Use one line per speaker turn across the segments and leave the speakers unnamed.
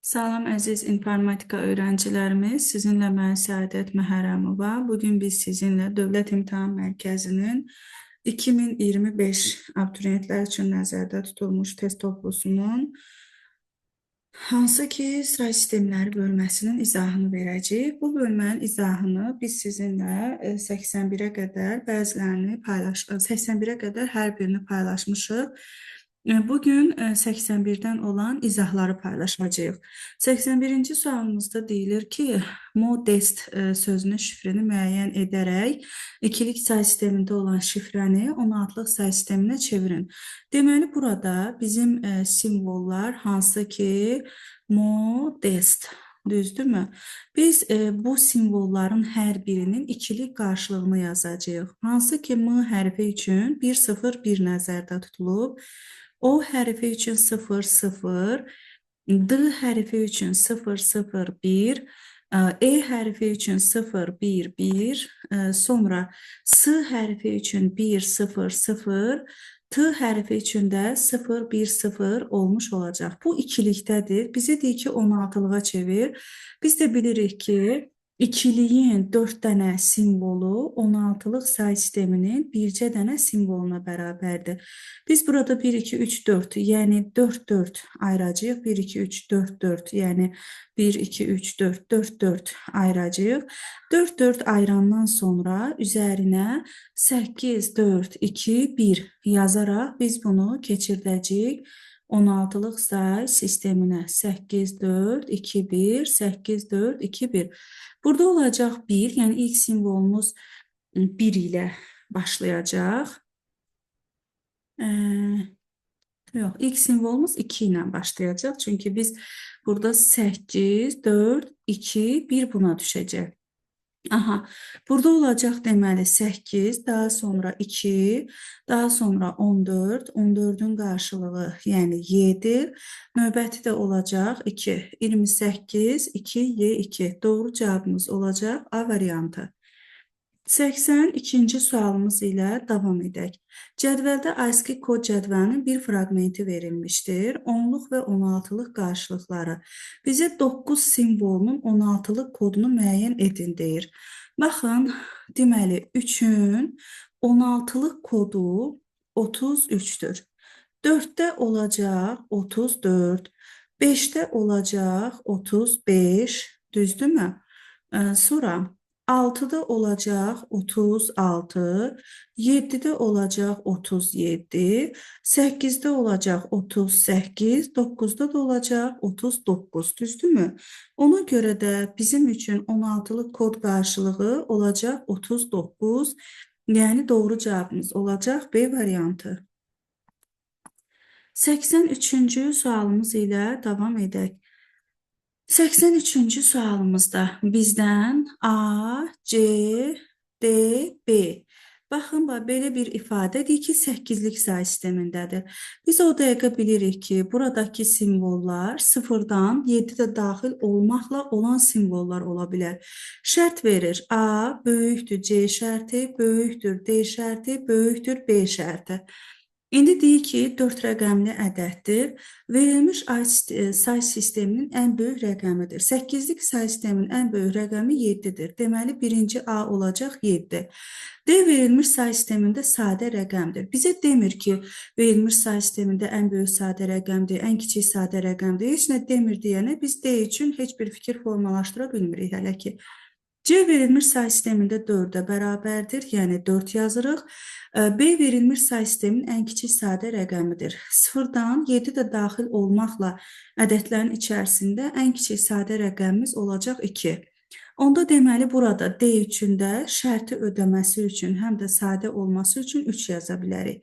Salam əziz informatika öğrencilərimiz, sizinlə mən Səadət Məhərrəmova. Bugün biz sizinlə Dövlət İmtahan Mərkəzinin 2025 abituriyentlər üçün nəzərdə tutulmuş test toplusunun hansı ki sıra sistemləri bölməsinin izahını verəcəyik. Bu bölmənin izahını biz sizinlə 81-ə qədər bəzilərini 81-ə qədər hər birini paylaşmışıq. Bugün 81-dən olan izahları paylaşacağıq. 81-ci sualımızda deyilir ki, modest sözünün şifrini müəyyən edərək ikilik say sistemində olan şifrəni 16-lıq say sisteminə çevirin. Deməli, burada bizim simvollar hansı ki modest, düzdürmü? Biz bu simvolların hər birinin ikilik qarşılığını yazacağıq. Hansı ki M hərfi üçün 1, 0, 1 nəzərdə tutulub. O hərfi üçün 0, 0, D hərfi üçün 0, 0, 1, E hərfi üçün 0, 1, 1, sonra S hərfi üçün 1, 0, 0, T hərfi üçün də 0, 1, 0 olmuş olacaq. Bu ikilikdədir. Bizi deyir ki, 16-lığa çevir. Biz də bilirik ki, İkiliyin 4 dənə simvolu 16-lıq say sisteminin bircə dənə simvoluna bərabərdir. Biz burada 1, 2, 3, 4, yəni 4, 4 ayıracağıq. 1, 2, 3, 4, 4, yəni 1, 2, 3, 4, 4, 4 ayıracağıq. 4, 4 ayırandan sonra üzərinə 8, 4, 2, 1 yazaraq biz bunu keçirdəcəyik 16-lıq say sisteminə. 8, 4, 2, 1, 8, 4, 2, 1. Burada olacaq 1, yəni ilk simvolumuz 1 ilə başlayacaq. Yox, ilk simvolumuz 2 ilə başlayacaq. Çünki biz burada 8, 4, 2, 1 buna düşəcək. Aha, burada olacaq deməli 8, daha sonra 2, daha sonra 14, 14-ün qarşılığı yəni 7, növbəti də olacaq 2, 28, 2, Y2. Doğru cavabımız olacaq A variantı. 82-ci sualımız ilə davam edək. Cədvəldə ASCII kod cədvəlinin bir fraqmenti verilmişdir. 10-luq və 16-lıq qarşılıqları. Bizə 9 simvolunun 16-lıq kodunu müəyyən edin deyir. Baxın, deməli 3-ün 16-lıq kodu 33-dür. 4-də olacaq 34, 5-də olacaq 35, düzdürmü? Sonra 6-da olacaq 36, 7-də olacaq 37, 8-də olacaq 38, 9-da da olacaq 39, düzdürmü? Ona görə də bizim üçün 16-lıq kod qarşılığı olacaq 39, yəni doğru cavabımız olacaq B variantı. 83-cü sualımız ilə davam edək. 83-cü sualımızda bizdən A, C, D, B. Baxın, belə bir ifadədir ki, 8-lik say sistemindədir. Biz o dəqiqə bilirik ki, buradakı simvollar 0-dan 7-də daxil olmaqla olan simvollar ola bilər. Şərt verir. A böyükdür C şərti, böyükdür D şərti, böyükdür B şərti. İndi deyir ki, 4 rəqəmli ədəddir. Verilmiş say sisteminin ən böyük rəqəmidir. 8-lik say sisteminin ən böyük rəqəmi 7-dir. Deməli, birinci A olacaq 7. D verilmiş say sistemində sadə rəqəmdir. Bizə demir ki, verilmiş say sistemində ən böyük sadə rəqəmdir, ən kiçik sadə rəqəmdir. Heç nə demir deyənə biz D üçün heç bir fikir formalaşdıra bilmirik hələ ki. C verilmiş say sistemində 4-ə bərabərdir, yəni 4 yazırıq. B verilmiş say sistemin ən kiçik sadə rəqəmidir. 0-dan 7 də daxil olmaqla ədədlərin içərisində ən kiçik sadə rəqəmimiz olacaq 2. Onda deməli burada D üçün də şərti ödəməsi üçün, həm də sadə olması üçün 3 yaza bilərik.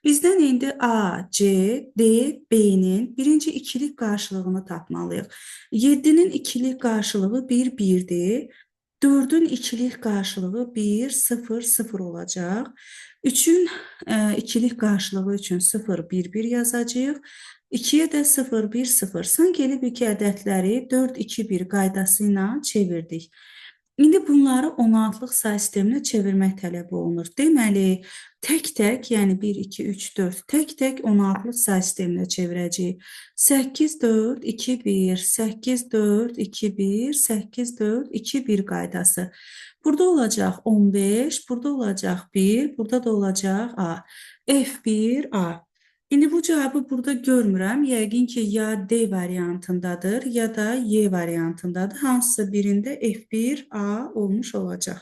Bizdən indi A, C, D, B-nin birinci ikilik qarşılığını tapmalıyıq. 7-nin ikilik qarşılığı 1, 1-dir. 4-ün ikilik qarşılığı 1, 0, 0 olacaq. 3-ün ikilik qarşılığı üçün 0, 1, 1 yazacağıq. 2-yə də 0, 1, 0. Sanki elə bir ki, ədədləri 4, 2, 1 qaydası ilə çevirdik. İndi bunları 16-lıq say sisteminə çevirmək tələb olunur. Deməli, tək-tək, yəni 1, 2, 3, 4, tək-tək 16-lıq say sisteminə çevirəcəyik. 8, 4, 2, 1, 8, 4, 2, 1, 8, 4, 2, 1 qaydası. Burada olacaq 15, burada olacaq 1, burada da olacaq A. F1, A. İndi bu cavabı burada görmürəm. Yəqin ki, ya D variantındadır, ya da Y variantındadır. Hansısa birində F1A olmuş olacaq.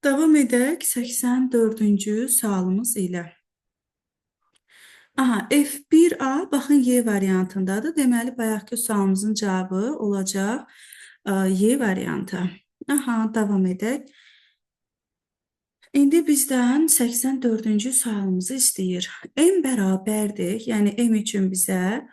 Davam edək 84-cü sualımız ilə. Aha, F1A baxın Y variantındadır. Deməli, bayaqki sualımızın cavabı olacaq Y variantı. Aha, davam edək. İndi bizdən 84-cü sualımızı istəyir. M bərabərdir, yəni M üçün bizə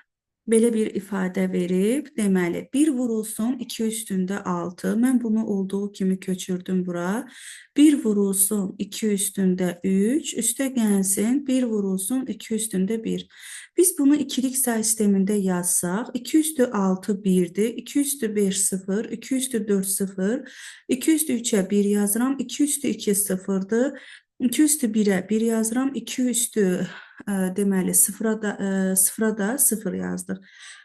belə bir ifadə verib, deməli 1 vurulsun 2 üstündə 6. Mən bunu olduğu kimi köçürdüm bura. 1 vurulsun 2 üstündə 3, üstə gəlsin 1 vurulsun 2 üstündə 1. Biz bunu ikilik say sistemində yazsaq, 2 üstü 6 1-dir, 2 üstü 5 0, 2 üstü 4 0, 2 üstü 3-ə 1 yazıram, 2 üstü 2 0-dır. 2 üstü 1-ə 1 yazıram, 2 üstü deməli sıfıra da 0 yazdıq.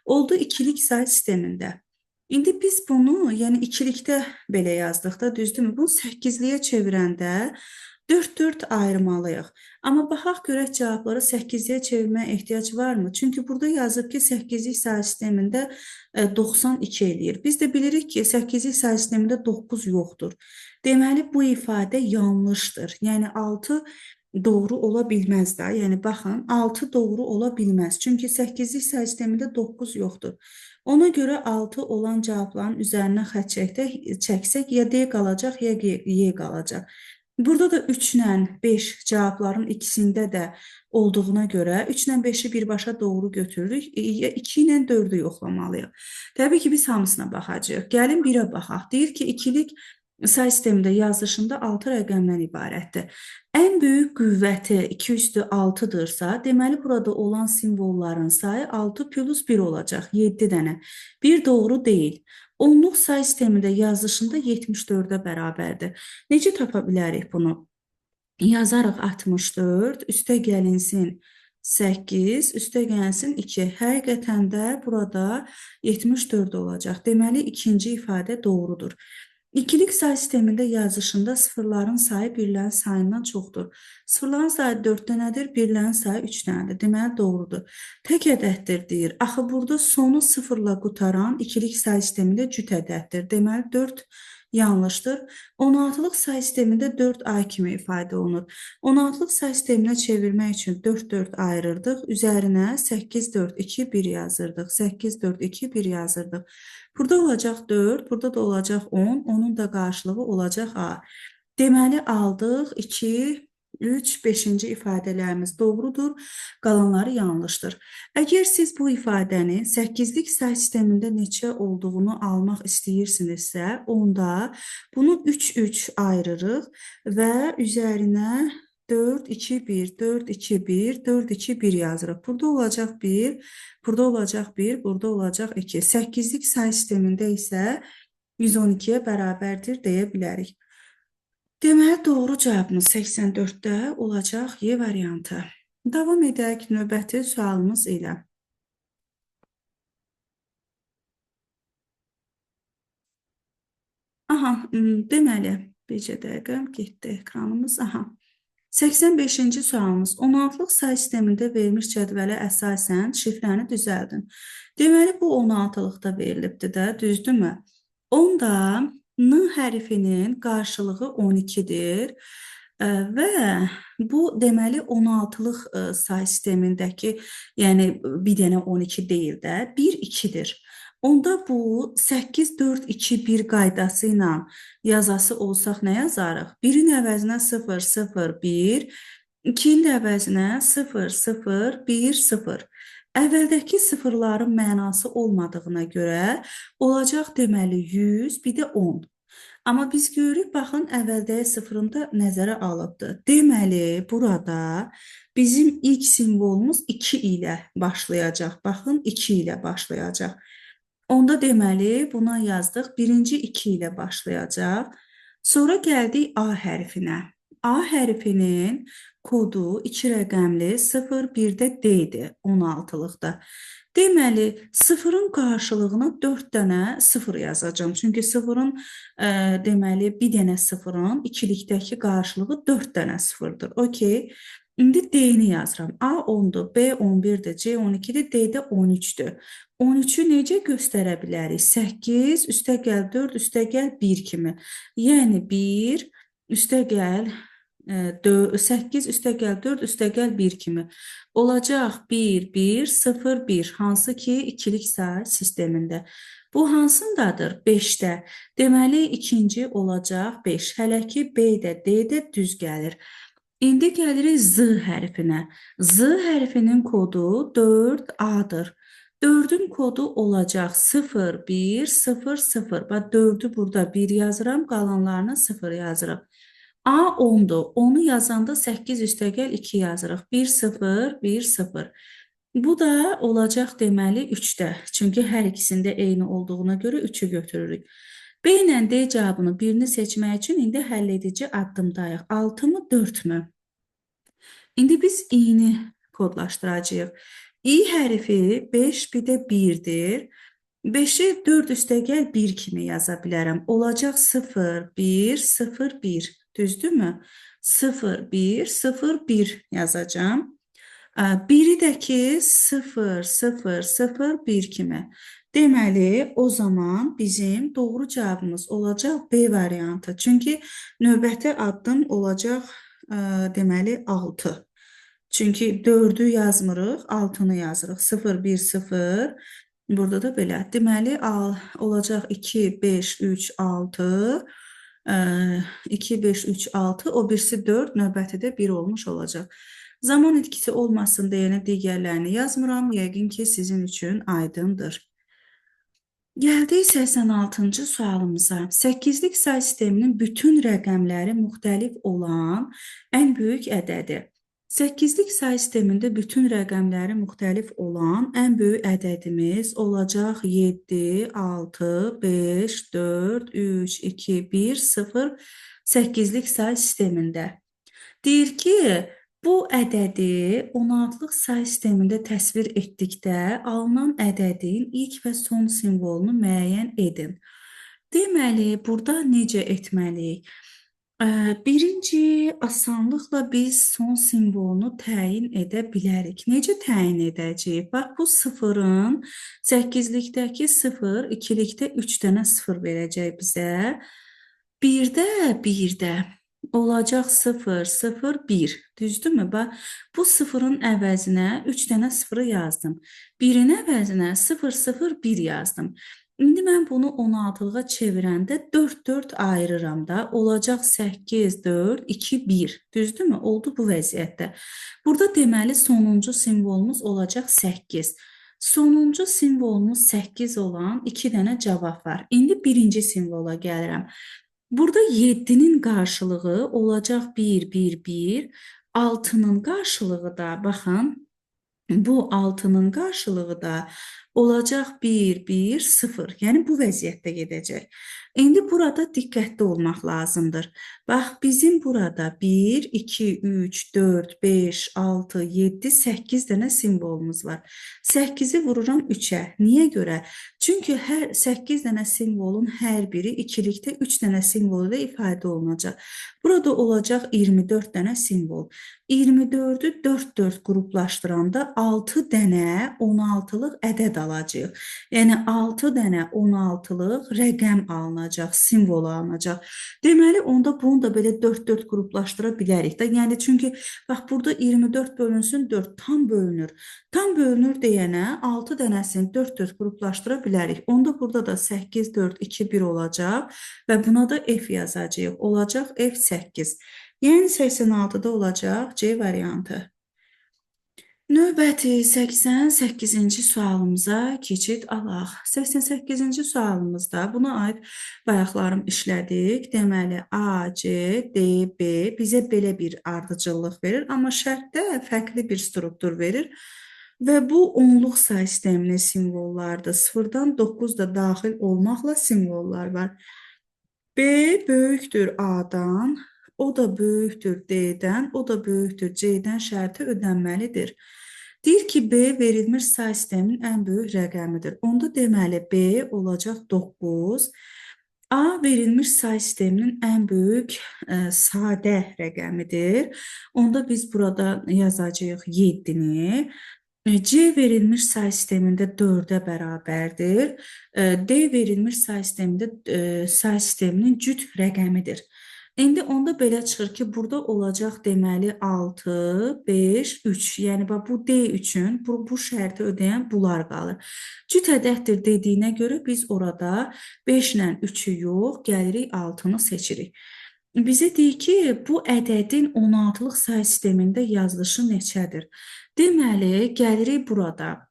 Oldu ikilik say sistemində. İndi biz bunu, yəni ikilikdə belə yazdıq da, düzdürmü? Bunu 8-liyə çevirəndə 4-4 ayırmalıyıq. Amma baxaq görək cavabları 8-liyə çevirməyə ehtiyac varmı? Çünki burada yazıb ki, 8-lik say sistemində 92 eləyir. Biz də bilirik ki, 8-lik say sistemində 9 yoxdur. Deməli, bu ifadə yanlışdır. Yəni 6 doğru ola bilməz də. Yəni baxın, 6 doğru ola bilməz. Çünki 8-lik say sistemində 9 yoxdur. Ona görə 6 olan cavabların üzərinə xətt çəksək, ya D qalacaq, ya Y qalacaq. Burada da 3 ilə 5 cavabların ikisində də olduğuna görə 3 ilə 5-i birbaşa doğru götürürük. 2 ilə 4-ü yoxlamalıyıq. Təbii ki, biz hamısına baxacağıq. Gəlin 1-ə baxaq. Deyir ki, ikilik say sistemində yazılışında 6 rəqəmdən ibarətdir. Ən böyük qüvvəti 2 üstü 6-dırsa, deməli burada olan simvolların sayı 6 plus 1 olacaq, 7 dənə. Bir doğru deyil. Onluq say sistemində yazılışında 74-ə bərabərdir. Necə tapa bilərik bunu? Yazarıq 64, üstə gəlinsin 8, üstə gəlsin 2. Həqiqətən də burada 74 olacaq. Deməli, ikinci ifadə doğrudur. İkilik say sistemində yazışında sıfırların sayı birlərin sayından çoxdur. Sıfırların sayı 4 dənədir, birlərin sayı 3 dənədir. Deməli, doğrudur. Tək ədəddir deyir. Axı, burada sonu sıfırla qutaran ikilik say sistemində cüt ədəddir. Deməli, 4 yanlışdır. 16-lıq say sistemində 4A kimi ifadə olunur. 16-lıq say sisteminə çevirmək üçün 4-4 ayırırdıq. Üzərinə 8-4-2-1 yazırdıq. 8-4-2-1 yazırdıq. Burada olacaq 4, burada da olacaq 10, onun da qarşılığı olacaq A. Deməli, aldıq 2, 3, 5-ci ifadələrimiz doğrudur, qalanları yanlışdır. Əgər siz bu ifadəni 8-lik say sistemində neçə olduğunu almaq istəyirsinizsə, onda bunu 3-3 ayırırıq və üzərinə 4, 2, 1, 4, 2, 1, 4, 2, 1 yazırıq. Burada olacaq 1, burada olacaq 1, burada olacaq 2. 8-lik say sistemində isə 112-yə bərabərdir deyə bilərik. Deməli, doğru cavabımız 84-də olacaq Y variantı. Davam edək növbəti sualımız ilə. Aha, deməli, bircə dəqiqə getdi ekranımız. Aha. 85-ci sualımız. 16-lıq say sistemində verilmiş cədvələ əsasən şifrəni düzəldin. Deməli, bu 16-lıqda verilibdir də, düzdürmü? Onda N hərfinin qarşılığı 12-dir və bu deməli 16-lıq say sistemindəki, yəni bir dənə 12 deyil də, 1 2-dir. Onda bu 8 4 2 1 qaydası ilə yazası olsaq nə yazarıq? 1-in əvəzinə 0 0 1, 2-nin əvəzinə 0 0 1 0. Əvvəldəki sıfırların mənası olmadığına görə olacaq deməli 100, bir də 10. Amma biz görürük, baxın, əvvəldəki sıfırında nəzərə alıbdır. Deməli, burada bizim ilk simvolumuz 2 ilə başlayacaq. Baxın, 2 ilə başlayacaq. Onda deməli buna yazdıq. Birinci 2 ilə başlayacaq. Sonra gəldik A hərfinə. A hərfinin kodu 2 rəqəmli 0, 1 də D idi 16-lıqda. Deməli, sıfırın qarşılığına 4 dənə sıfır yazacağım. Çünki sıfırın deməli bir dənə sıfırın ikilikdəki qarşılığı 4 dənə sıfırdır. Okey. İndi D-ni yazıram. A 10-dur, B 11-dir, C 12-dir, D də 13-dür. 13-ü necə göstərə bilərik? 8 üstəgəl 4 üstəgəl 1 kimi. Yəni 1 üstəgəl 8 üstəgəl 4 üstəgəl 1 kimi. Olacaq 1, 1, 0, 1. Hansı ki, ikilik say sistemində. Bu hansındadır? 5-də. Deməli, ikinci olacaq 5. Hələ ki, B də, D də düz gəlir. İndi gəlirik Z hərfinə. Z hərfinin kodu 4A-dır. 4-ün kodu olacaq 0, 1, 0, 0. Bax, 4-ü burada 1 yazıram, qalanlarını 0 yazırıq. A 10-dur. 10-u yazanda 8 üstəgəl 2 yazırıq. 1, 0, 1, 0. Bu da olacaq deməli 3-də. Çünki hər ikisində eyni olduğuna görə 3-ü götürürük. B ilə D cavabını birini seçmək üçün indi həlledici addımdayıq. 6 mı, 4 mü? İndi biz i-ni kodlaşdıracağıq. İ hərfi 5, bir də 1-dir. 5-i 4 üstəgəl 1 kimi yaza bilərəm. Olacaq 0, 1, 0, 1. Düzdürmü? 0, 1, 0, 1 yazacağım. 1-i də ki 0, 0, 0, 1 kimi. Deməli, o zaman bizim doğru cavabımız olacaq B variantı. Çünki növbəti addım olacaq deməli 6. Çünki 4-ü yazmırıq, 6-nı yazırıq. 0, 1, 0. Burada da belə. Deməli, olacaq 2, 5, 3, 6. 2, 5, 3, 6. O birisi 4, növbəti də 1 olmuş olacaq. Zaman etkisi olmasın deyənə digərlərini yazmıram. Yəqin ki, sizin üçün aydındır. Gəldik 86-cı sualımıza. 8-lik say sisteminin bütün rəqəmləri müxtəlif olan ən böyük ədədi. 8-lik say sistemində bütün rəqəmləri müxtəlif olan ən böyük ədədimiz olacaq 7, 6, 5, 4, 3, 2, 1, 0, 8-lik say sistemində. Deyir ki, bu ədədi 16-lıq say sistemində təsvir etdikdə alınan ədədin ilk və son simvolunu müəyyən edin. Deməli, burada necə etməliyik? Birinci, asanlıqla biz son simvolunu təyin edə bilərik. Necə təyin edəcəyik? Bax, bu sıfırın 8-likdəki 0, 2-likdə 3 dənə 0 verəcək bizə. 1-də olacaq 0, 0, 1. Düzdürmü? Bax, bu sıfırın əvəzinə 3 dənə 0-ı yazdım. 1-in əvəzinə 0, 0, 1 yazdım. İndi mən bunu 16-lığa çevirəndə 4, 4 ayırıram da. Olacaq 8, 4, 2, 1. Düzdürmü? Oldu bu vəziyyətdə. Burada deməli sonuncu simvolumuz olacaq 8. Sonuncu simvolumuz 8 olan 2 dənə cavab var. İndi birinci simvola gəlirəm. Burada 7-nin qarşılığı olacaq 1, 1, 1. 6-nın qarşılığı da, baxın, bu 6-nın qarşılığı da olacaq 1, 1, 0. Yəni, bu vəziyyətdə gedəcək. İndi burada diqqətli olmaq lazımdır. Bax, bizim burada 1, 2, 3, 4, 5, 6, 7, 8 dənə simvolumuz var. 8-i vururam 3-ə. Niyə görə? Çünki hər 8 dənə simvolun hər biri ikilikdə 3 dənə simvol ilə ifadə olunacaq. Burada olacaq 24 dənə simvol. 24-ü 4, 4 qruplaşdıranda 6 dənə 16-lıq ədəd alacaq. Yəni 6 dənə 16-lıq rəqəm alınacaq, simvol alınacaq. Deməli, onda bunu da belə 4-4 qruplaşdıra bilərik də. Yəni, çünki bax, burada 24 bölünsün 4, tam bölünür. Tam bölünür deyənə 6 dənəsini 4-4 qruplaşdıra bilərik. Onda burada da 8, 4, 2, 1 olacaq və buna da F yazacağıq. Olacaq F8. Yəni 86-da olacaq C variantı. Növbəti 88-ci sualımıza keçid alaq. 88-ci sualımızda buna aid bayaqlarım işlədik. Deməli, A, C, D, B bizə belə bir ardıcıllıq verir, amma şərtdə fərqli bir struktur verir. və bu onluq say sisteminin simvollarıdır. 0-dan 9 da daxil olmaqla simvollar var. B böyükdür A-dan, o da böyükdür D-dən, o da böyükdür C-dən şərti ödənməlidir. Deyir ki, B verilmiş say sisteminin ən böyük rəqəmidir. Onda deməli B olacaq 9. A verilmiş say sisteminin ən böyük sadə rəqəmidir. Onda biz burada yazacağıq 7-ni. C verilmiş say sistemində 4-ə bərabərdir. D verilmiş say sistemində say sisteminin cüt rəqəmidir. İndi onda belə çıxır ki, burada olacaq deməli 6, 5, 3. Yəni bu D üçün bu şərti ödəyən bunlar qalır. Cüt ədəddir dediyinə görə biz orada 5 ilə 3-ü yox, gəlirik 6-nı seçirik. Bizə deyir ki, bu ədədin 16-lıq say sistemində yazılışı neçədir? Deməli, gəlirik burada.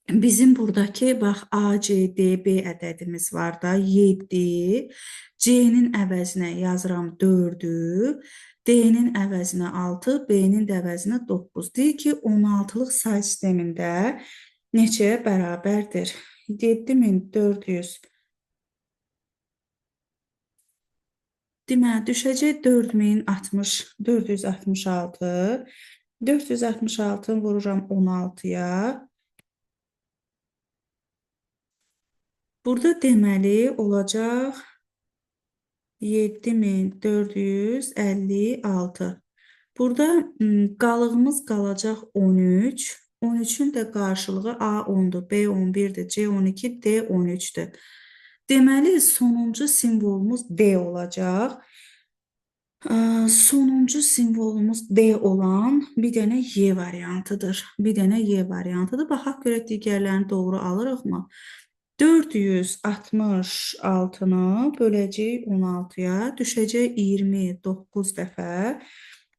Bizim buradakı, bax, A, C, D, B ədədimiz var da, 7. C-nin əvəzinə yazıram 4-ü. D-nin əvəzinə 6, B-nin də əvəzinə 9. Deyir ki, 16-lıq say sistemində neçəyə bərabərdir? 7400. Deməli, düşəcək 466. 466-nı vururam 16-ya. Burada deməli olacaq 7456. Burada qalığımız qalacaq 13. 13-ün də qarşılığı A 10-dur, B 11-dir, C 12, D 13-dür. Deməli, sonuncu simvolumuz D olacaq. Sonuncu simvolumuz D olan bir dənə Y variantıdır. Bir dənə Y variantıdır. Baxaq görə digərlərini doğru alırıqmı? 466-nı böləcəyik 16-ya, düşəcək 29 dəfə.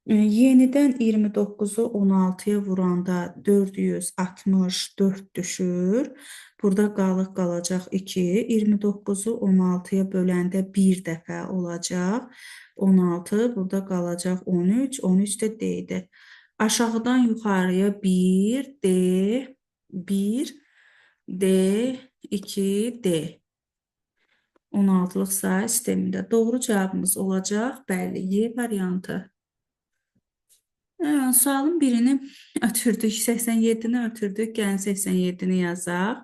Yenidən 29-u 16-ya vuranda 464 düşür. Burada qalıq qalacaq 2. 29-u 16-ya böləndə 1 dəfə olacaq. 16, burada qalacaq 13. 13 də D-dir. Aşağıdan yuxarıya 1, D, 1, D, 2, D. 16-lıq say sistemində. Doğru cavabımız olacaq, bəli, Y variantı. Sualın birini ötürdük, 87-ni ötürdük, gəlin 87-ni yazaq.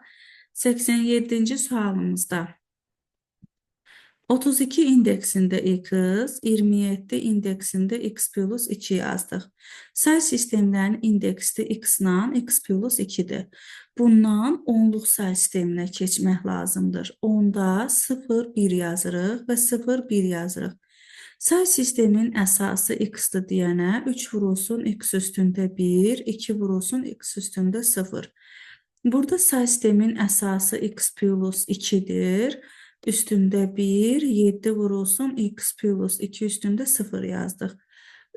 87-ci sualımızda 32 indeksində x, 27 indeksində x plus 2 yazdıq. Say sistemlərinin indeksi x-la x plus 2-dir. Bundan onluq say sisteminə keçmək lazımdır. Onda 0, 1 yazırıq və 0, 1 yazırıq. Say sistemin əsası x-dır deyənə 3 vurulsun x üstündə 1, 2 vurulsun x üstündə 0. Burada say sistemin əsası x plus 2-dir. Üstündə 1, 7 vurulsun x plus 2 üstündə 0 yazdıq.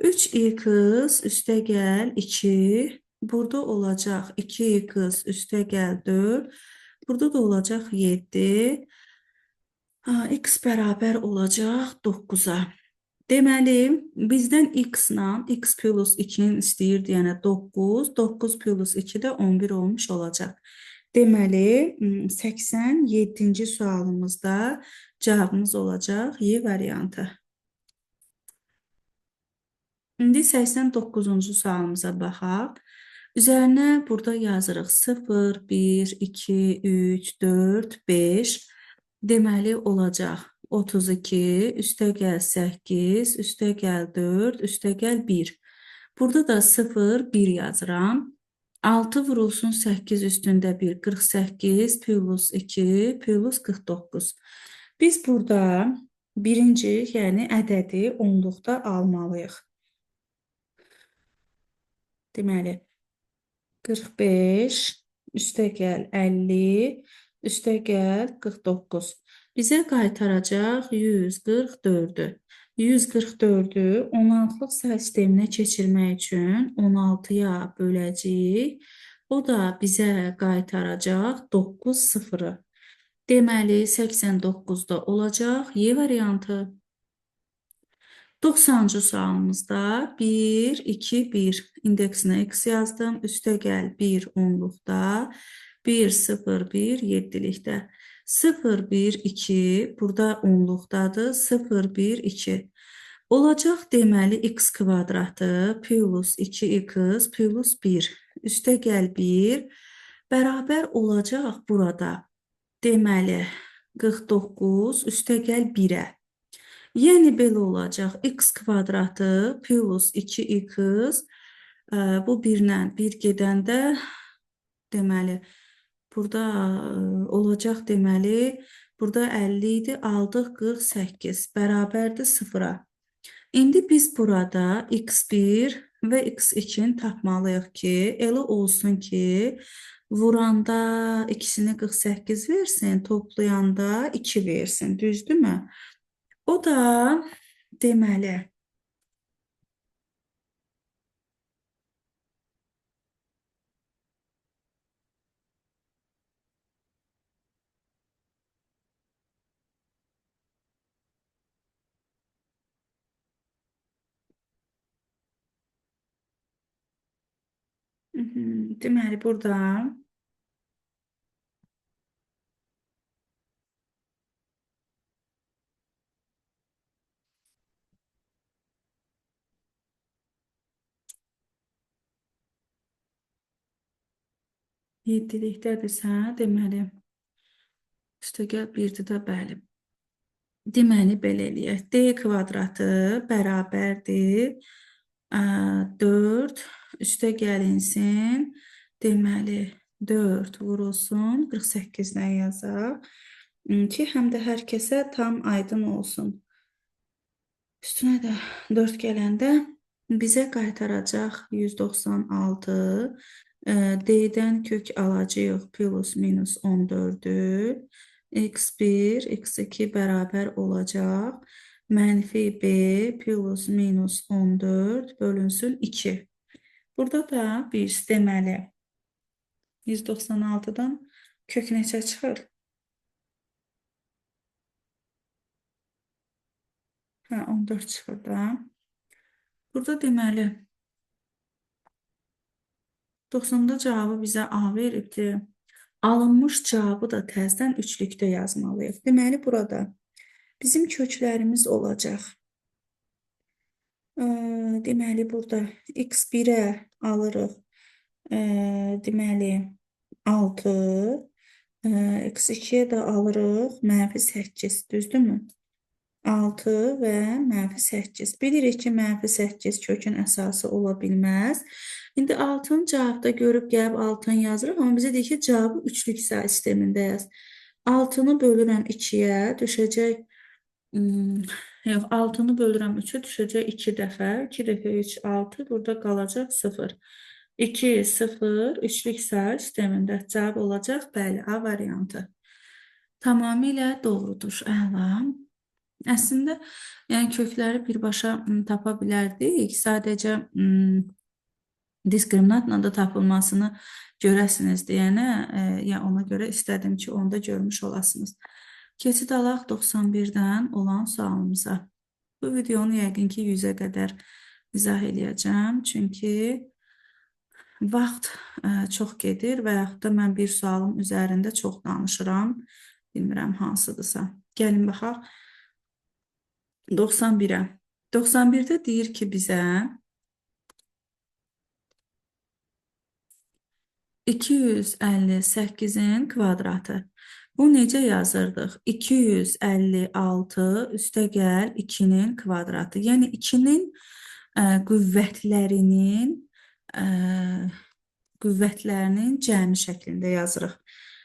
3x üstə gəl 2. Burada olacaq 2x üstə gəl 4. Burada da olacaq 7. X bərabər olacaq 9-a. Deməli, bizdən x-la x plus 2-nin istəyir deyənə 9, 9 plus 2 də 11 olmuş olacaq. Deməli, 87-ci sualımızda cavabımız olacaq Y variantı. İndi 89-cu sualımıza baxaq. Üzərinə burada yazırıq 0, 1, 2, 3, 4, 5. Deməli, olacaq 32, üstə gəl 8, üstə gəl 4, üstə gəl 1. Burada da 0, 1 yazıram. 6 vurulsun 8 üstündə 1, 48 plus 2 plus 49. Biz burada birinci, yəni ədədi onluqda almalıyıq. Deməli, 45, üstə gəl 50, üstə gəl 49. Bizə qaytaracaq 144-ü. 144-ü 16-lıq say sisteminə keçirmək üçün 16-ya böləcəyik. O da bizə qaytaracaq 9 sıfırı. Deməli, 89-da olacaq Y variantı. 90-cı sualımızda 1, 2, 1 indeksinə x yazdım. Üstə gəl 1 onluqda, 1, 0, 1 yeddilikdə. 0, 1, 2 burada onluqdadır. 0, 1, 2. Olacaq deməli x kvadratı plus 2x plus 1. Üstə gəl 1 bərabər olacaq burada. Deməli 49 üstə gəl 1-ə. Yəni belə olacaq. X kvadratı plus 2x bu 1-lə 1 gedəndə deməli burada olacaq deməli burada 50 idi. Aldıq 48 bərabərdir 0-a. İndi biz burada x1 və x2-ni tapmalıyıq ki, elə olsun ki, vuranda ikisini 48 versin, toplayanda 2 versin. Düzdürmü? O da deməli deməli burada 7-likdədirsə, deməli üstə gəl 1-dir də bəli. Deməli belə eləyək. D kvadratı bərabərdir 4 üstə gəlinsin. Deməli 4 vurulsun 48-dən yazaq ki, həm də hər kəsə tam aydın olsun. Üstünə də 4 gələndə bizə qaytaracaq 196. D-dən kök alacağıq plus minus 14-ü. X1, X2 bərabər olacaq. Mənfi B plus minus 14 bölünsün 2. Burada da biz deməli 196-dan kök neçə çıxır? Hə, 14 çıxır da. Burada deməli 90-da cavabı bizə A veribdir. Alınmış cavabı da təzədən üçlükdə yazmalıyıq. Deməli burada bizim köklərimiz olacaq. Deməli burada x1-ə alırıq. Deməli 6, x2-yə də alırıq mənfi 8, düzdürmü? 6 və mənfi 8. Bilirik ki, mənfi 8 kökün əsası ola bilməz. İndi 6-nı cavabda görüb gəlib 6-nı yazırıq, amma bizə deyir ki, cavabı üçlük sayı sistemində yaz. 6-nı bölürəm 2-yə, düşəcək, yox, 6-nı bölürəm 3-ə, düşəcək 2 dəfə. 2 dəfə 3, 6, burada qalacaq 0. 2, 0, üçlük sayı sistemində cavab olacaq, bəli, A variantı. Tamamilə doğrudur, əla. Əslində, yəni kökləri birbaşa tapa bilərdik. Sadəcə diskriminantla da tapılmasını görəsiniz deyənə, ya ona görə istədim ki, onu da görmüş olasınız. Keçid alaq 91-dən olan sualımıza. Bu videonu yəqin ki, 100-ə qədər izah eləyəcəm. Çünki vaxt çox gedir və yaxud da mən bir sualın üzərində çox danışıram. Bilmirəm hansıdırsa. Gəlin baxaq. 91-ə. 91-də deyir ki, bizə 258-in kvadratı. Bu necə yazırdıq? 256 üstə gəl 2-nin kvadratı. Yəni 2-nin qüvvətlərinin cəmi şəklində yazırıq.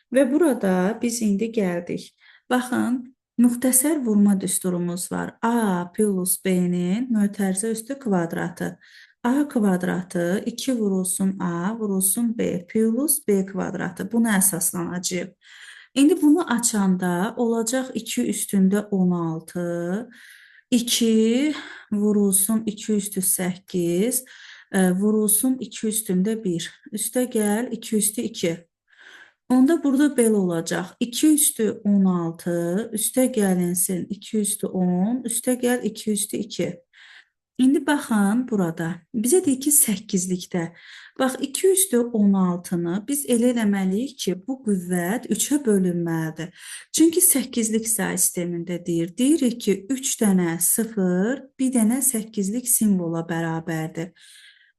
Və burada biz indi gəldik. Baxın, müxtəsər vurma düsturumuz var. A plus B-nin mötərizə üstü kvadratı. A kvadratı 2 vurulsun A vurulsun B plus B kvadratı. Buna əsaslanacaq. İndi bunu açanda olacaq 2 üstündə 16. 2 vurulsun 2 üstü 8. Vurulsun 2 üstündə 1. Üstə gəl 2 üstü 2. Onda burada belə olacaq. 2 üstü 16, üstə gəlinsin 2 üstü 10, üstə gəl 2 üstü 2. İndi baxın burada. Bizə deyir ki 8-likdə. Bax 2 üstü 16-nı biz elə eləməliyik ki, bu qüvvət 3-ə bölünməlidir. Çünki 8-lik say sistemində deyirik ki 3 dənə 0, bir dənə 8-lik simvola bərabərdir.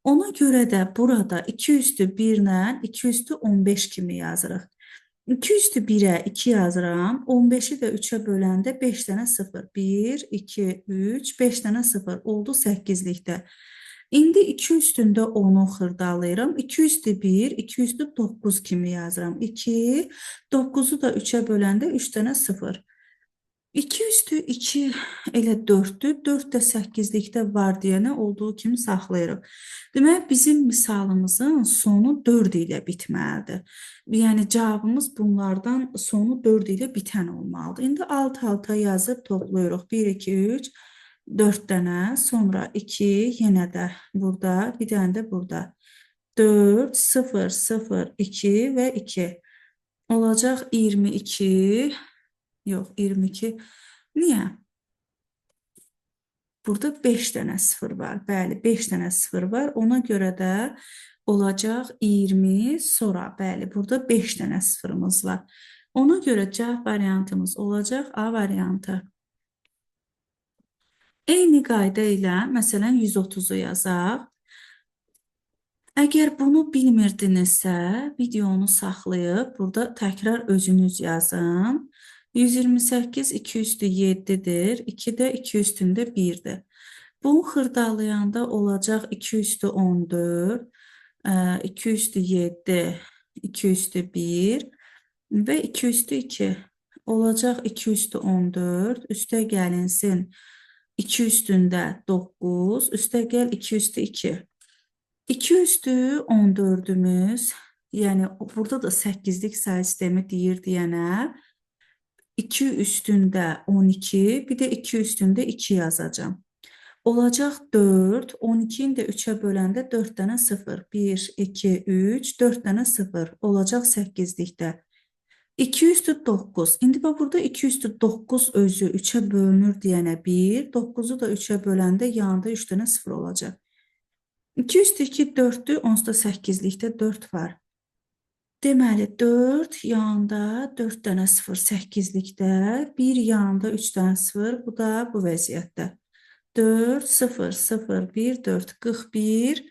Ona görə də burada 2 üstü 1 ilə 2 üstü 15 kimi yazırıq. 2 üstü 1'ə 2 yazıram. 15'i də 3'ə böləndə 5 dənə 0. 1, 2, 3, 5 dənə 0 oldu 8-likdə. İndi 2 üstündə 10'u xırdalayıram. 2 üstü 1, 2 üstü 9 kimi yazıram. 2, 9'u da 3'ə böləndə 3 dənə 0. 2 üstü 2 elə 4'dür. 4 də 8-likdə var deyənə olduğu kimi saxlayırıq. Demək, bizim misalımızın sonu 4 ilə bitməlidir. Yəni, cavabımız bunlardan sonu 4 ilə bitən olmalıdır. İndi alt-alta yazıb toplayırıq. 1, 2, 3, 4 dənə, sonra 2, yenə də burada, bir dənə də burada. 4, 0, 0, 2 və 2. Olacaq 22, yox 22. Niyə? Burada 5 dənə 0 var. Bəli, 5 dənə 0 var. Ona görə də olacaq 20, sonra bəli, burada 5 dənə 0'ımız var. Ona görə cavab variantımız olacaq A variantı. Eyni qayda ilə, məsələn, 130'u yazaq. Əgər bunu bilmirdinizsə, videonu saxlayıb, burada təkrar özünüz yazın. 128 2 üstü 7'dir. 2 də 2 üstündə 1'dir. Bunu xırdalayanda olacaq 2 üstü 14, 2 üstü 7, 2 üstü 1 və 2 üstü 2. Olacaq 2 üstü 14, üstə gəlinsin 2 üstündə 9, üstə gəl 2 üstü 2. 2 üstü 14'ümüz, yəni burada da 8'lik say sistemi deyir deyənə 2 üstündə 12, bir də 2 üstündə 2 yazacağım. Olacaq 4, 12'ni də 3'ə böləndə 4 dənə 0, 1, 2, 3, 4 dənə 0 olacaq 8'likdə. 2 üstü 9, indi bax burada 2 üstü 9 özü 3'ə bölünür deyənə 1, 9'u da 3'ə böləndə yanında 3 dənə 0 olacaq. 2 üstü 2 4'dür, onsuz da 8'likdə 4 var. Deməli, 4 yanında 4 dənə 0 8'likdə, 1 yanında 3 dənə 0, bu da bu vəziyyətdə. 4, 0, 0, 1, 4, 41,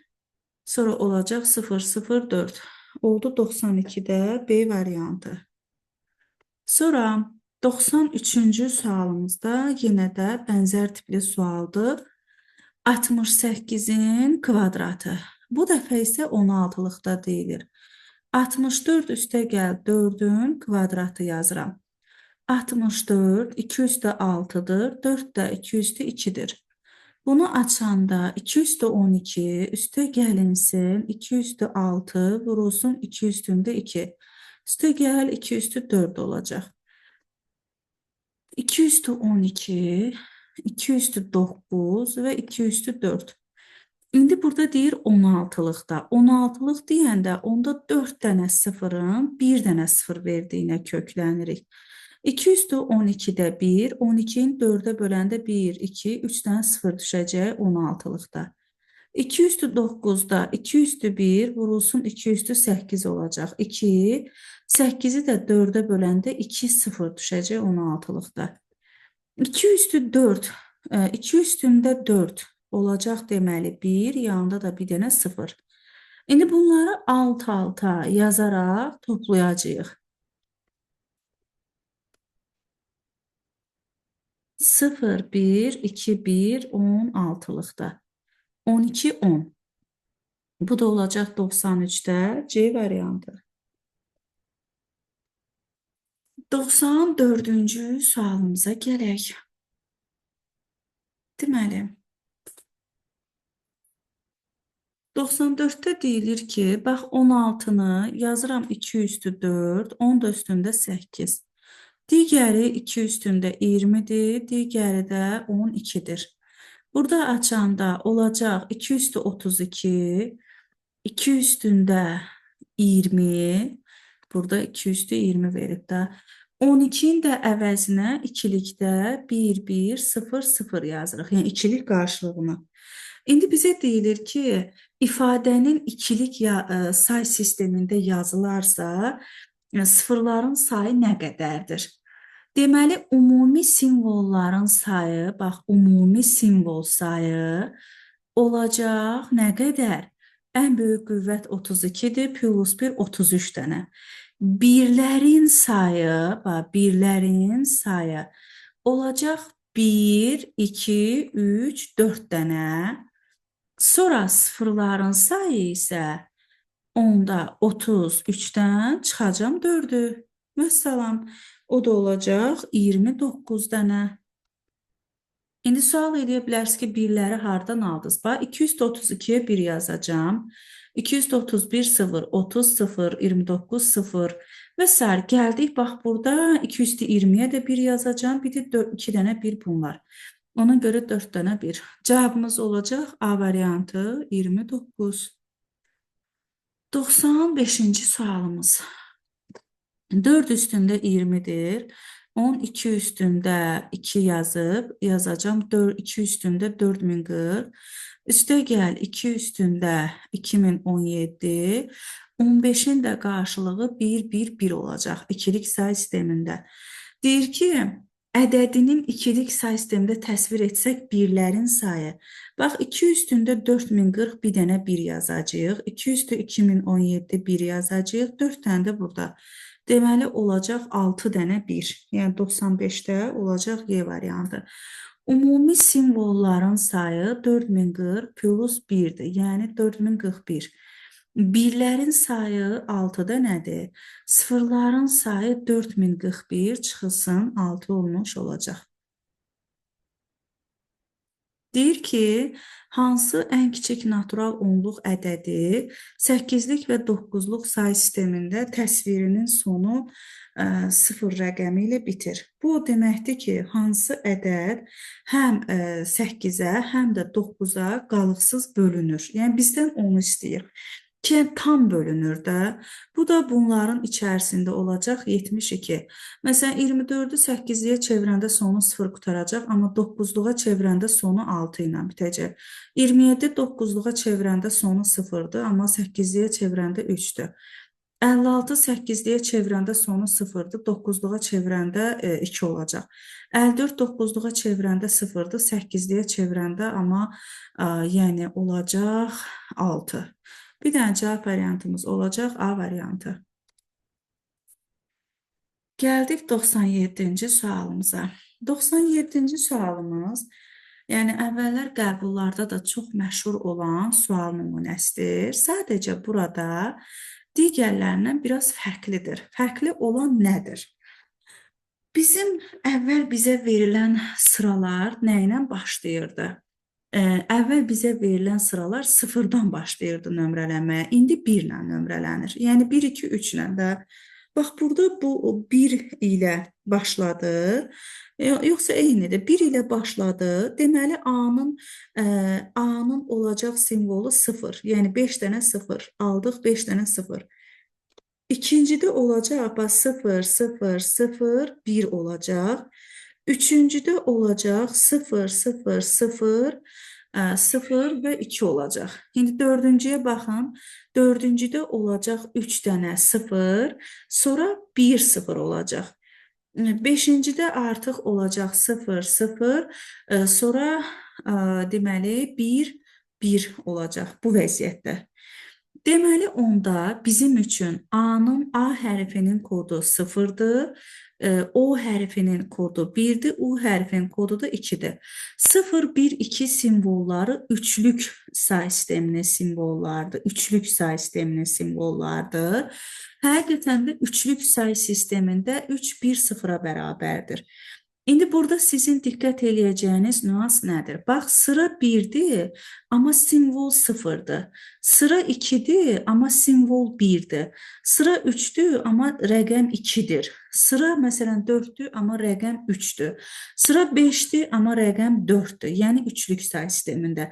sonra olacaq 0, 0, 4. Oldu 92'də B variantı. Sonra 93-cü sualımızda yenə də bənzər tipli sualdır. 68'in kvadratı. Bu dəfə isə 16'lıqda deyilir. 64 üstə gəl 4'ün kvadratı yazıram. 64 2 üstü 6'dır. 4 də 2 üstü 2'dir. Bunu açanda 2 üstü 12 üstə gəlinsin 2 üstü 6 vurulsun 2 üstündə 2. Üstə gəl 2 üstü 4 olacaq. 2 üstü 12, 2 üstü 9 və 2 üstü 4. İndi burada deyir 16'lıqda. 16'lıq deyəndə onda 4 dənə 0'ın 1 dənə 0 verdiyinə köklənirik. 2 üstü 12'də 1, 12'ni 4'ə böləndə 1, 2, 3 dənə 0 düşəcək 16'lıqda. 2 üstü 9'da 2 üstü 1 vurulsun 2 üstü 8 olacaq. 2, 8'i də 4'ə böləndə 2, 0 düşəcək 16'lıqda. 2 üstü 4, 2 üstündə 4 olacaq deməli 1, yanında da bir dənə 0. İndi bunları alt-alta yazaraq toplayacağıq. 0, 1, 2, 1, 16'lıqda. 12, 10. Bu da olacaq 93'də C variantı. 94-cü sualımıza gələk. Deməli, 94'te deyilir ki, bax 16'nı yazıram 2 üstü 4, 10 da üstündə 8. Digəri 2 üstündə 20'dir, digəri də 12'dir. Burada açanda olacaq 2 üstü 32, 2 üstündə 20, burada 2 üstü 20 verib də. 12-nin də əvəzinə ikilikdə 1, 1, 0, 0 yazırıq. Yəni ikilik qarşılığını. İndi bizə deyilir ki, ifadənin ikilik say sistemində yazılarsa, sıfırların sayı nə qədərdir? Deməli, ümumi simvolların sayı, bax, ümumi simvol sayı olacaq nə qədər? Ən böyük qüvvət 32-dir, plus 1, 33 dənə. Birlərin sayı, bax, birlərin sayı olacaq 1, 2, 3, 4 dənə. Sonra sıfırların sayı isə onda 33-dən çıxacam 4-ü. Məsələn, o da olacaq 29 dənə. İndi sual edə bilərsiniz ki, birləri hardan aldınız? Bax, 232-yə 1 yazacağam. 231, 0, 30, 0, 29, 0 və s. Gəldik, bax, burada 220-yə də 1 yazacağam. Bir də 2 dənə 1 bunlar. Ona görə 4 dənə 1. Cavabımız olacaq A variantı 29. 95-ci sualımız. 4 üstündə 20-dir. 12 üstündə 2 yazıb, yazacağım. 2 üstündə 4040. Üstə gəl 2 üstündə 2017. 15-in də qarşılığı 1, 1, 1 olacaq ikilik say sistemində. Deyir ki, ədədinin ikilik say sistemində təsvir etsək birlərin sayı. Bax, 2 üstündə 4040 bir dənə 1 yazacağıq. 2 üstü 2017 1 yazacağıq. 4 dənə də burada. Deməli, olacaq 6 dənə 1. Yəni, 95-də olacaq Y variantı. Ümumi simvolların sayı 4040 plus 1-dir. Yəni, 4041. Birlərin sayı 6 dənədir. Sıfırların sayı 4041 çıxılsın 6 olmuş olacaq. Deyir ki, hansı ən kiçik natural onluq ədədi 8-lik və 9-luq say sistemində təsvirinin sonu 0 rəqəmi ilə bitir. Bu o deməkdir ki, hansı ədəd həm 8-ə, həm də 9-a qalıqsız bölünür. Yəni, bizdən onu istəyir. Ki, tam bölünür də. Bu da bunların içərisində olacaq 72. Məsələn, 24-ü 8-liyə çevirəndə sonu 0 qutaracaq, amma 9-luğa çevirəndə sonu 6 ilə bitəcək. 27 9-luğa çevirəndə sonu 0-dır, amma 8-liyə çevirəndə 3-dür. 56 8-liyə çevirəndə sonu 0-dır, 9-luğa çevirəndə 2 olacaq. 54 9-luğa çevirəndə 0-dır, 8-liyə çevirəndə amma yəni olacaq 6. Bir dənə cavab variantımız olacaq A variantı. Gəldik 97-ci sualımıza. 97-ci sualımız, yəni əvvəllər qəbullarda da çox məşhur olan sual nümunəsidir. Sadəcə burada digərlərindən biraz fərqlidir. Fərqli olan nədir? Bizim əvvəl bizə verilən sıralar nə ilə başlayırdı? Əvvəl bizə verilən sıralar 0-dan başlayırdı nömrələnməyə. İndi 1 ilə nömrələnir. Yəni 1, 2, 3 ilə də. Bax, burada bu 1 ilə başladı. Yoxsa eynidir. 1 ilə başladı. Deməli, A-nın olacaq simvolu 0. Yəni 5 dənə 0. Aldıq 5 dənə 0. İkincidə olacaq 0, 0, 0, 1 olacaq. Üçüncüdə olacaq 0, 0, 0, 0 və 2 olacaq. İndi dördüncüyə baxın. Dördüncüdə olacaq 3 dənə 0, sonra 1, 0 olacaq. Beşincidə artıq olacaq 0, 0, sonra deməli 1, 1 olacaq bu vəziyyətdə. Deməli, onda bizim üçün A hərfinin kodu 0-dır, O hərfinin kodu 1-dir, U hərfinin kodu da 2-dir. 0, 1, 2 simvolları üçlük say sisteminin simvollardır. Üçlük say sisteminin simvollardır. Həqiqətən də üçlük say sistemində 3, 1, 0-a bərabərdir. İndi burada sizin diqqət eləyəcəyiniz nüans nədir? Bax, sıra 1-dir, amma simvol 0-dır. Sıra 2'dir, amma simvol 1'dir. Sıra 3'dür, amma rəqəm 2'dir. Sıra məsələn 4'dür, amma rəqəm 3'dür. Sıra 5'dir, amma rəqəm 4'dür. Yəni üçlük say sistemində.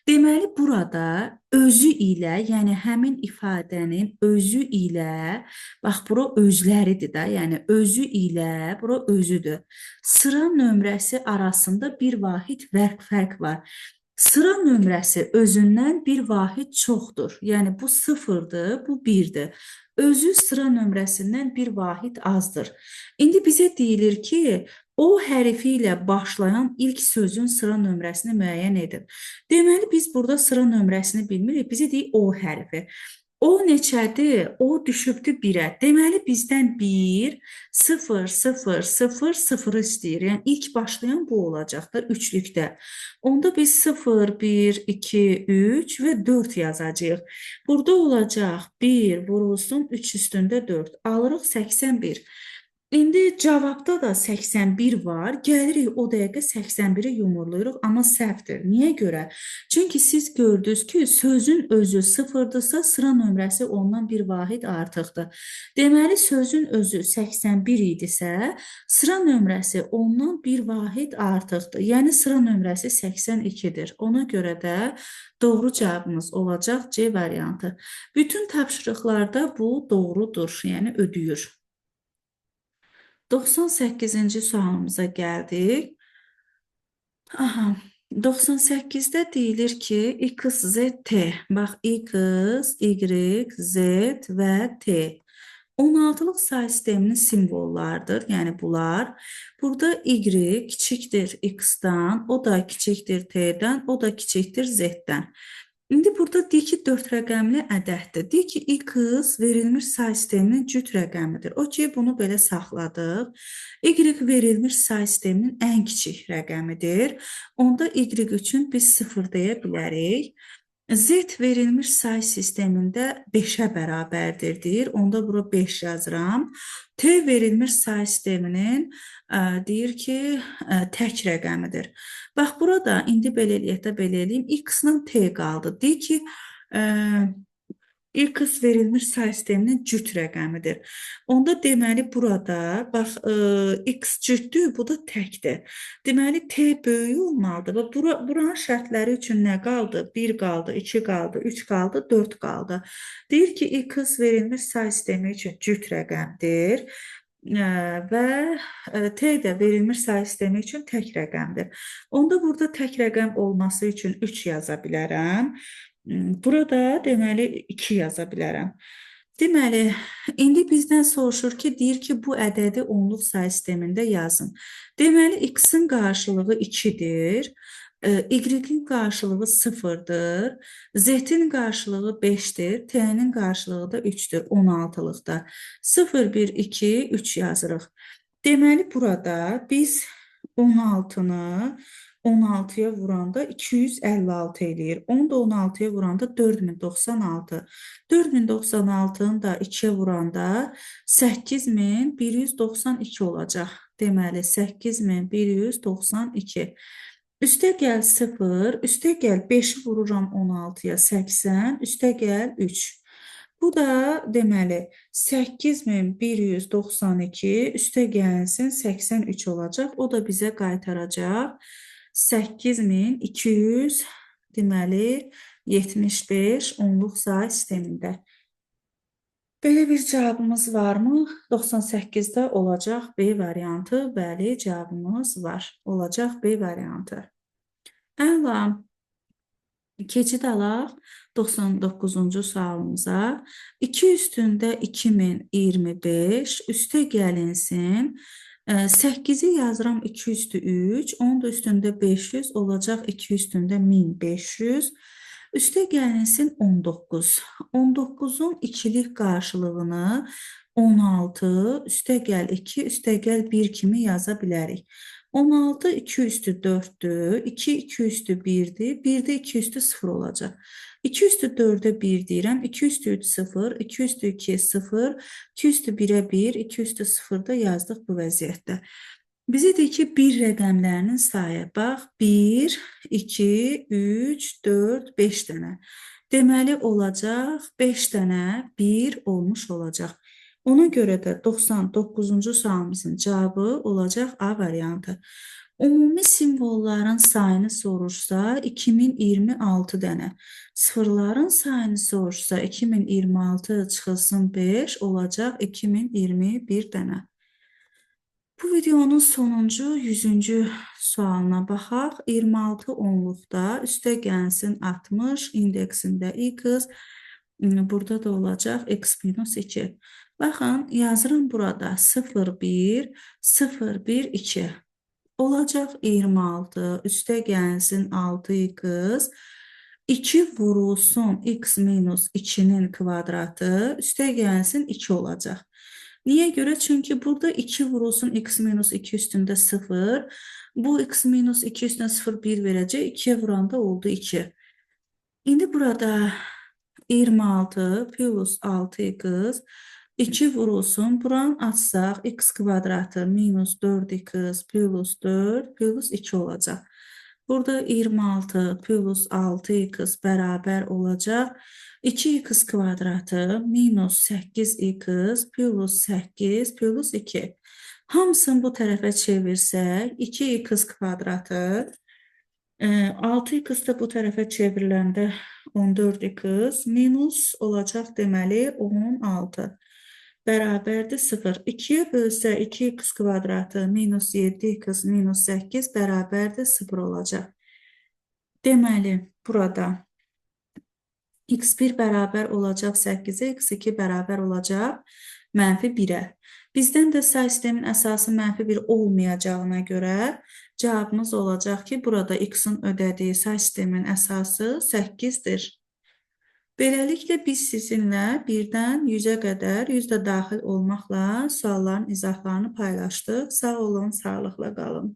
Deməli burada özü ilə, yəni həmin ifadənin özü ilə, bax bura özləridir də, yəni özü ilə, bura özüdür. Sıra nömrəsi arasında bir vahid fərq var. Sıra nömrəsi özündən bir vahid çoxdur. Yəni bu sıfırdır, bu birdir. Özü sıra nömrəsindən bir vahid azdır. İndi bizə deyilir ki, o hərfi ilə başlayan ilk sözün sıra nömrəsini müəyyən edin. Deməli biz burada sıra nömrəsini bilmirik. Bizə deyir o hərfi. O neçədir? O düşübdür 1-ə. Deməli bizdən 1, 0, 0, 0, 0 istəyir. Yəni ilk başlayan bu olacaqdır üçlükdə. Onda biz 0, 1, 2, 3 və 4 yazacağıq. Burada olacaq 1 vurulsun 3 üstündə 4. Alırıq 81. İndi cavabda da 81 var. Gəlirik o dəqiqə 81-i yumurlayırıq, amma səhvdir. Niyə görə? Çünki siz gördünüz ki, sözün özü sıfırdırsa, sıra nömrəsi ondan bir vahid artıqdır. Deməli, sözün özü 81 idisə, sıra nömrəsi ondan bir vahid artıqdır. Yəni, sıra nömrəsi 82-dir. Ona görə də doğru cavabımız olacaq C variantı. Bütün tapşırıqlarda bu doğrudur, yəni ödəyir. 98-ci sualımıza gəldik. Aha, 98-də deyilir ki, x, z, t. Bax, x, y, z və t. 16-lıq say sisteminin simvollardır, yəni bunlar. Burada y kiçikdir x-dan, o da kiçikdir t-dən, o da kiçikdir z-dən. İndi burada deyir ki, 4 rəqəmli ədəddir. Deyir ki, x verilmiş say sisteminin cüt rəqəmidir. O ki, bunu belə saxladıq. Y verilmiş say sisteminin ən kiçik rəqəmidir. Onda y üçün biz 0 deyə bilərik. Z verilmiş say sistemində 5-ə bərabərdir deyir. Onda bura 5 yazıram. T verilmiş say sisteminin deyir ki, tək rəqəmidir. Bax, burada indi belə eləyək də belə eləyim. X-la T qaldı. Deyir ki, x verilmiş say sisteminin cüt rəqəmidir. Onda deməli burada, bax, x cütdür, bu da təkdir. Deməli, t böyük olmalıdır. Və buranın şərtləri üçün nə qaldı? 1 qaldı, 2 qaldı, 3 qaldı, 4 qaldı. Deyir ki, x verilmiş say sistemi üçün cüt rəqəmdir. Və t də verilmiş say sistemi üçün tək rəqəmdir. Onda burada tək rəqəm olması üçün 3 yaza bilərəm. Burada deməli 2 yaza bilərəm. Deməli, indi bizdən soruşur ki, deyir ki, bu ədədi onluq say sistemində yazın. Deməli, x-in qarşılığı 2-dir, y-in qarşılığı 0-dır, z-in qarşılığı 5-dir, t-nin qarşılığı da 3-dür, 16-lıqda. 0, 1, 2, 3 yazırıq. Deməli, burada biz 16-nı 16-ya vuranda 256 eləyir. Onu da 16-ya vuranda 4096. 4096-nı da 2-yə vuranda 8192 olacaq. Deməli, 8192. Üstə gəl 0, üstə gəl 5-i vururam 16-ya 80, üstə gəl 3. Bu da deməli 8192 üstə gəlsin 83 olacaq. O da bizə qaytaracaq 8200 deməli 75 onluq say sistemində. Belə bir cavabımız varmı? 98-də olacaq B variantı. Bəli, cavabımız var. Olacaq B variantı. Əla. Keçid alaq 99-cu sualımıza. 2 üstündə 2025 üstə gəlinsin. 8-i yazıram 2 üstü 3, 10 da üstündə 500 olacaq 2 üstündə 1500. Üstə gəlinsin 19. 19-un ikilik qarşılığını 16, üstə gəl 2, üstə gəl 1 kimi yaza bilərik. 16 2 üstü 4'dür, 2 2 üstü 1'dir, 1'də 2 üstü 0 olacaq. 2 üstü 4'ə 1 deyirəm, 2 üstü 3 0, 2 üstü 2 0, 2 üstü 1'ə 1, 2 üstü 0'da yazdıq bu vəziyyətdə. Bizə deyir ki, 1 rəqəmlərinin sayı. Bax, 1, 2, 3, 4, 5 dənə. Deməli olacaq 5 dənə 1 olmuş olacaq. Ona görə də 99-cu sualımızın cavabı olacaq A variantı. Ümumi simvolların sayını soruşsa 2026 dənə. Sıfırların sayını soruşsa 2026 çıxılsın 5 olacaq 2021 dənə. Bu videonun sonuncu 100-cü sualına baxaq. 26 onluqda üstə gəlsin 60, indeksində x, burada da olacaq x minus 2. Baxın, yazıram burada 0, 1, 0, 1, 2. Olacaq 26, üstə gəlsin 6x, 2 vurulsun x minus 2-nin kvadratı, üstə gəlsin 2 olacaq. Niyə görə? Çünki burada 2 vurulsun x minus 2 üstündə 0. Bu x minus 2 üstündə 0, 1 verəcək. 2'ye vuranda oldu 2. İndi burada 26 plus 6x 2 vurulsun. Buranı açsaq x kvadratı minus 4x plus 4 plus 2 olacaq. Burada 26 plus 6x bərabər olacaq. 2x kvadratı minus 8x plus 8 plus 2. Hamısını bu tərəfə çevirsək, 2x kvadratı 6x də bu tərəfə çevriləndə 14x minus olacaq deməli 16 bərabərdir 0. 2'ye bölsə 2x kvadratı minus 7x minus 8 bərabərdir 0 olacaq. Deməli burada x1 bərabər olacaq 8'e, x2 bərabər olacaq mənfi 1'ə. Bizdən də say sistemin əsası mənfi 1 olmayacağına görə cavabımız olacaq ki, burada x-in ödədiyi say sistemin əsası 8'dir. Beləliklə biz sizinlə 1-dən 100'ə qədər 100 də daxil olmaqla sualların izahlarını paylaşdıq. Sağ olun, sağlıqla qalın.